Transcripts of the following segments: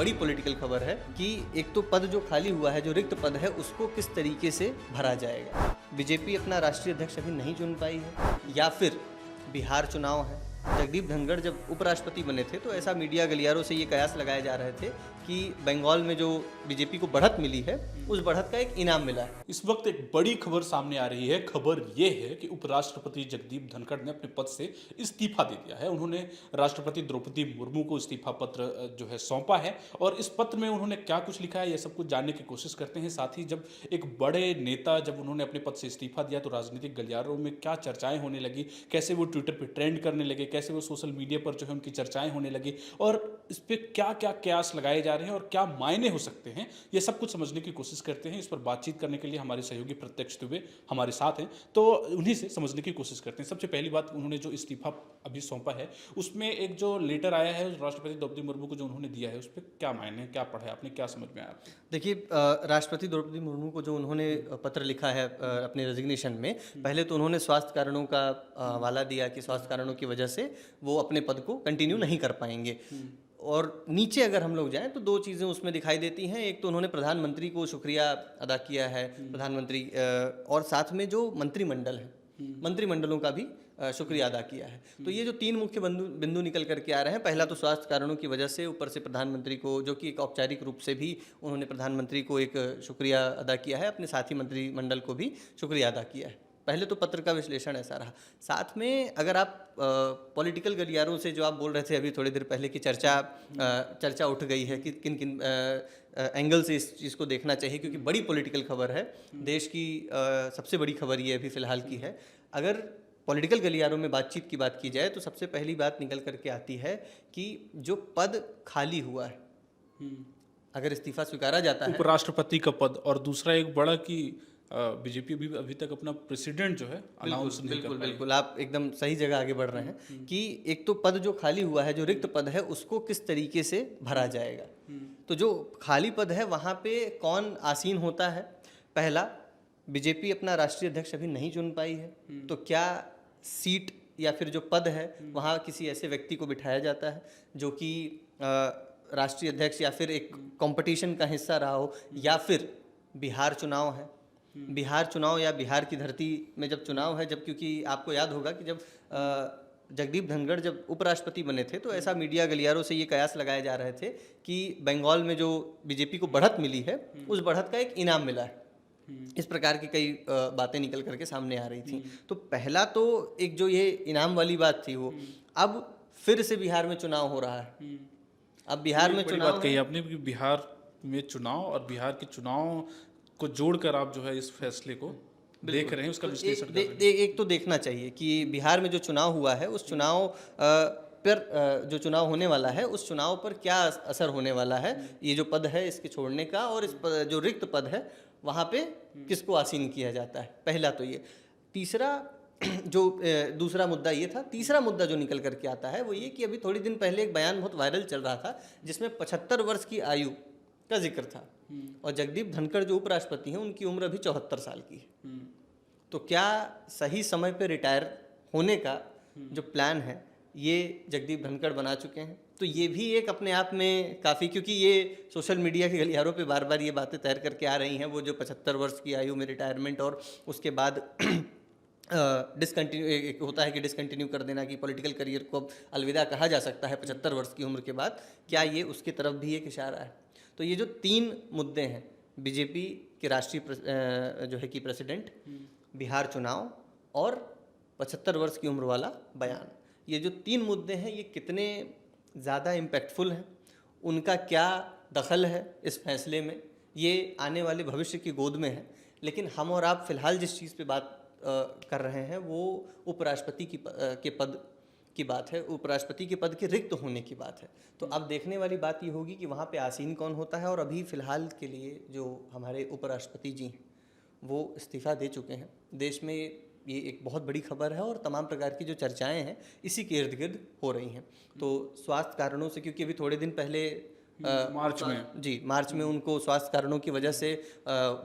बड़ी पॉलिटिकल खबर है कि एक तो पद जो खाली हुआ है, जो रिक्त पद है, उसको किस तरीके से भरा जाएगा। बीजेपी अपना राष्ट्रीय अध्यक्ष अभी नहीं चुन पाई है, या फिर बिहार चुनाव है। जगदीप धनखड़ जब उपराष्ट्रपति बने थे तो ऐसा मीडिया गलियारों से ये कयास लगाए जा रहे थे कि बंगाल में जो बीजेपी को बढ़त मिली है, उस बढ़त का एक इनाम मिला है। इस वक्त एक बड़ी खबर सामने आ रही है। खबर ये है कि उपराष्ट्रपति जगदीप धनखड़ ने अपने पद से इस्तीफा दे दिया है। उन्होंने राष्ट्रपति द्रौपदी मुर्मू को इस्तीफा पत्र जो है सौंपा है, और इस पत्र में उन्होंने क्या कुछ लिखा है, यह सब कुछ जानने की कोशिश करते हैं। साथ ही जब एक बड़े नेता जब उन्होंने अपने पद से इस्तीफा दिया तो राजनीतिक गलियारों में क्या चर्चाएं होने लगी, कैसे वो ट्विटर पर ट्रेंड करने लगे, कैसे वो सोशल मीडिया पर जो है उनकी चर्चाएं होने लगी, और इस पर क्या क्या कयास लगाए जा रहे हैं और क्या मायने हो सकते हैं, ये सब कुछ समझने की कोशिश करते हैं। इस पर बातचीत करने के लिए हमारे सहयोगी प्रत्यक्ष दुबे हमारे साथ हैं, तो उन्हीं से समझने की कोशिश करते हैं। सबसे पहली बात, उन्होंने जो इस्तीफा अभी सौंपा है उसमें एक जो लेटर आया है राष्ट्रपति द्रौपदी मुर्मू को जो उन्होंने दिया है, उस पर क्या मायने, क्या पढ़ा है आपने, क्या समझ में आया? देखिए, राष्ट्रपति द्रौपदी मुर्मू को जो उन्होंने पत्र लिखा है अपने रेजिग्नेशन में, पहले तो उन्होंने स्वास्थ्य कारणों का हवाला दिया कि स्वास्थ्य कारणों की वजह से वो अपने पद को कंटिन्यू नहीं कर पाएंगे। और नीचे अगर हम लोग जाएं तो दो चीज़ें उसमें दिखाई देती हैं। एक तो उन्होंने प्रधानमंत्री को शुक्रिया अदा किया है, प्रधानमंत्री और साथ में जो मंत्रिमंडल है, मंत्रिमंडलों का भी शुक्रिया अदा किया है। तो ये जो तीन मुख्य बिंदु निकल करके आ रहे हैं, पहला तो स्वास्थ्य कारणों की वजह से, ऊपर से प्रधानमंत्री को, जो कि एक औपचारिक रूप से भी उन्होंने प्रधानमंत्री को एक शुक्रिया अदा किया है, अपने साथी मंत्रिमंडल को भी शुक्रिया अदा किया है। पहले तो पत्र का विश्लेषण ऐसा रहा। साथ में अगर आप पॉलिटिकल गलियारों से, जो आप बोल रहे थे अभी थोड़ी देर पहले, कि चर्चा उठ गई है कि किन किन एंगल से इस चीज़ को देखना चाहिए, क्योंकि बड़ी पॉलिटिकल खबर है, देश की सबसे बड़ी खबर ये अभी फ़िलहाल की है। अगर पॉलिटिकल गलियारों में बातचीत की बात की जाए तो सबसे पहली बात निकल करके आती है कि जो पद खाली हुआ है, अगर इस्तीफा स्वीकारा जाता है, उपराष्ट्रपति का पद, और दूसरा एक बड़ा कि बीजेपी अभी तक अपना प्रेसिडेंट जो है अनाउंस नहीं कर पाई। बिल्कुल, आप एकदम सही जगह आगे बढ़ रहे हैं कि एक तो पद जो खाली हुआ है, जो रिक्त पद है, उसको किस तरीके से भरा जाएगा। तो जो खाली पद है वहाँ पे कौन आसीन होता है? पहला, बीजेपी अपना राष्ट्रीय अध्यक्ष अभी नहीं चुन पाई है, तो क्या सीट या फिर जो पद है वहाँ किसी ऐसे व्यक्ति को बिठाया जाता है जो कि राष्ट्रीय अध्यक्ष या फिर एक कंपटीशन का हिस्सा रहा हो, या फिर बिहार चुनाव है, बिहार चुनाव या बिहार की धरती में जब चुनाव है, जब, क्योंकि आपको याद होगा कि जब जगदीप धनखड़ जब उपराष्ट्रपति बने थे तो ऐसा मीडिया गलियारों से ये कयास लगाए जा रहे थे कि बंगाल में जो बीजेपी को बढ़त मिली है, उस बढ़त का एक इनाम मिला है। इस प्रकार की कई बातें निकल करके सामने आ रही थी। तो पहला तो एक जो ये इनाम वाली बात थी, वो अब फिर से बिहार में चुनाव हो रहा है। अब बिहार में चुनाव बात कही आपने कि बिहार में चुनाव और बिहार के चुनाव को जोड़कर आप जो है इस फैसले को देख रहे हैं, उसका विश्लेषण कर रहे हैं। एक तो देखना चाहिए कि बिहार में जो चुनाव हुआ है, उस चुनाव पर जो चुनाव होने वाला है, उस चुनाव पर क्या असर होने वाला है, ये जो पद है इसके छोड़ने का, और इस जो रिक्त पद है वहाँ पे किसको आसीन किया जाता है। पहला तो ये। तीसरा जो दूसरा मुद्दा ये था, तीसरा मुद्दा जो निकल करके आता है वो ये कि अभी थोड़ी दिन पहले एक बयान बहुत वायरल चल रहा था जिसमें 75 वर्ष की आयु का जिक्र था, और जगदीप धनखड़ जो उपराष्ट्रपति हैं उनकी उम्र अभी 74 साल की है। तो क्या सही समय पे रिटायर होने का जो प्लान है ये जगदीप धनखड़ बना चुके हैं? तो ये भी एक अपने आप में काफ़ी, क्योंकि ये सोशल मीडिया के गलियारों पे बार बार ये बातें तैर करके आ रही हैं, वो जो 75 वर्ष की आयु में रिटायरमेंट, और उसके बाद डिसकंटिन्यू एक होता है कि डिसकंटिन्यू कर देना, कि पॉलिटिकल करियर को अलविदा कहा जा सकता है 75 वर्ष की उम्र के बाद, क्या ये उसकी तरफ भी एक इशारा है? तो ये जो तीन मुद्दे हैं, बीजेपी के राष्ट्रीय जो है कि प्रेसिडेंट, बिहार चुनाव और 75 वर्ष की उम्र वाला बयान, ये जो तीन मुद्दे हैं, ये कितने ज़्यादा इम्पैक्टफुल हैं, उनका क्या दखल है इस फैसले में, ये आने वाले भविष्य की गोद में है। लेकिन हम और आप फिलहाल जिस चीज़ पे बात कर रहे हैं वो उपराष्ट्रपति के पद की बात है, उपराष्ट्रपति के पद के रिक्त होने की बात है। तो अब देखने वाली बात ये होगी कि वहाँ पे आसीन कौन होता है। और अभी फ़िलहाल के लिए जो हमारे उपराष्ट्रपति जी हैं वो इस्तीफ़ा दे चुके हैं। देश में ये एक बहुत बड़ी खबर है और तमाम प्रकार की जो चर्चाएं हैं इसी के इर्द गिर्द हो रही हैं। तो स्वास्थ्य कारणों से, क्योंकि अभी थोड़े दिन पहले मार्च में। जी, मार्च में उनको स्वास्थ्य कारणों की वजह से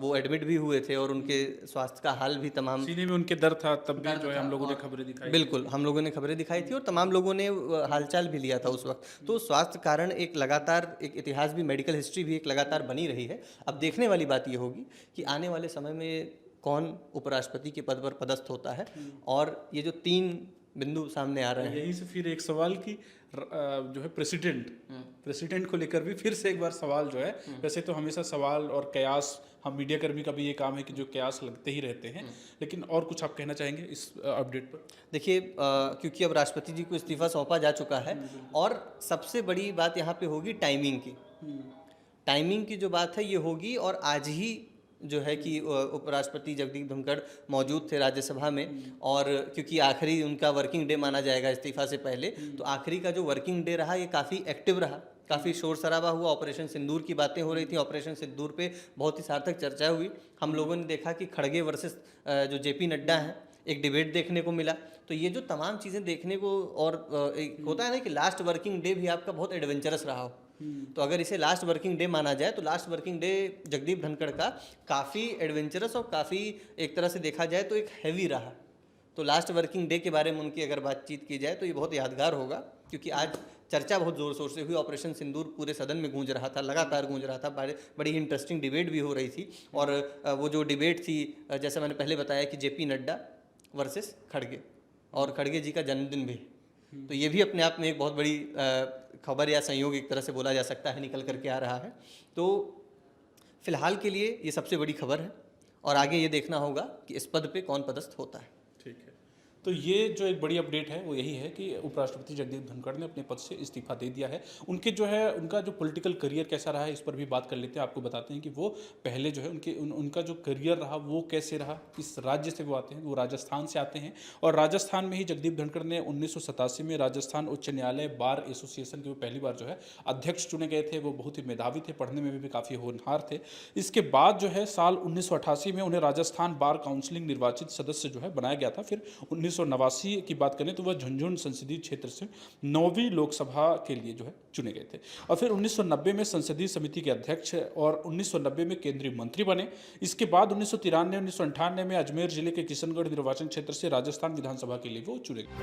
वो एडमिट भी हुए थे और उनके स्वास्थ्य का हाल भी तमाम सीने में उनके दर्द था, तब भी जो है हम लोगों ने खबरें दिखाई। बिल्कुल, हम लोगों ने खबरें दिखाई थी और तमाम लोगों ने हालचाल भी लिया था उस वक्त। तो स्वास्थ्य कारण एक लगातार एक इतिहास भी, मेडिकल हिस्ट्री भी एक लगातार बनी रही है। अब देखने वाली बात ये होगी कि आने वाले समय में कौन उपराष्ट्रपति के पद पर पदस्थ होता है और ये जो 3 बिंदु सामने आ रहे हैं। यहीं से फिर एक सवाल की जो है प्रेसिडेंट को लेकर भी फिर से एक बार सवाल जो है, वैसे तो हमेशा सवाल और कयास, हम मीडिया कर्मी का भी ये काम है कि जो कयास लगते ही रहते हैं, लेकिन और कुछ आप कहना चाहेंगे इस अपडेट पर? देखिए, क्योंकि अब राष्ट्रपति जी को इस्तीफा सौंपा जा चुका है और सबसे बड़ी बात यहाँ पे होगी टाइमिंग की। टाइमिंग की जो बात है ये होगी, और आज ही जो है कि उपराष्ट्रपति जगदीप धनखड़ मौजूद थे राज्यसभा में, और क्योंकि आखिरी उनका वर्किंग डे माना जाएगा इस्तीफा से पहले, तो आखिरी का जो वर्किंग डे रहा ये काफ़ी एक्टिव रहा, काफ़ी शोर शराबा हुआ। ऑपरेशन सिंदूर की बातें हो रही थी, ऑपरेशन सिंदूर पे बहुत ही सार्थक चर्चा हुई। हम लोगों ने देखा कि खड़गे वर्सेस जो जेपी नड्डा हैं, एक डिबेट देखने को मिला। तो ये जो तमाम चीज़ें देखने को, और एक होता है ना कि लास्ट वर्किंग डे भी आपका बहुत एडवेंचरस रहा हो, तो अगर इसे लास्ट वर्किंग डे माना जाए तो last working day Jagdeep Dhankhar का काफ़ी एडवेंचरस और काफ़ी, एक तरह से देखा जाए तो एक हैवी रहा। तो लास्ट वर्किंग डे के बारे में उनकी अगर बातचीत की जाए तो ये बहुत यादगार होगा, क्योंकि आज चर्चा बहुत ज़ोर शोर से हुई। ऑपरेशन सिंदूर पूरे सदन में गूंज रहा था, लगातार गूंज रहा था, बड़ी इंटरेस्टिंग डिबेट भी हो रही थी। और वो जो डिबेट थी, जैसे मैंने पहले बताया कि जेपी नड्डा वर्सेस खड़गे, और खड़गे जी का जन्मदिन भी, तो ये भी अपने आप में एक बहुत बड़ी खबर या संयोग एक तरह से बोला जा सकता है निकल करके आ रहा है। तो फिलहाल के लिए ये सबसे बड़ी खबर है, और आगे ये देखना होगा कि इस पद पे कौन पदस्थ होता है। ठीक है, तो ये जो एक बड़ी अपडेट है वो यही है कि उपराष्ट्रपति जगदीप धनखड़ ने अपने पद से इस्तीफा दे दिया है। उनके जो है, उनका जो पॉलिटिकल करियर कैसा रहा है इस पर भी बात कर लेते हैं। आपको बताते हैं कि वो पहले जो है उनका जो करियर रहा वो कैसे रहा। इस राज्य से वो आते हैं, वो राजस्थान से आते हैं, और राजस्थान में ही जगदीप धनखड़ ने 1987 में राजस्थान उच्च न्यायालय बार एसोसिएशन के वो पहली बार जो है अध्यक्ष चुने गए थे। वो बहुत ही मेधावी थे, पढ़ने में भी काफ़ी होनहार थे। इसके बाद जो है साल 1988 में उन्हें राजस्थान बार काउंसिलिंग निर्वाचित सदस्य जो है बनाया गया था। फिर 1989 की बात करें तो वह झुंझुनू संसदीय क्षेत्र से 9वीं लोकसभा के लिए जो है चुने गए थे, और फिर 1990 में संसदीय समिति के अध्यक्ष और 1990 में केंद्रीय मंत्री बने। इसके बाद 1993 1998 में अजमेर जिले के किशनगढ़ निर्वाचन क्षेत्र से राजस्थान विधानसभा के लिए वो चुने गए।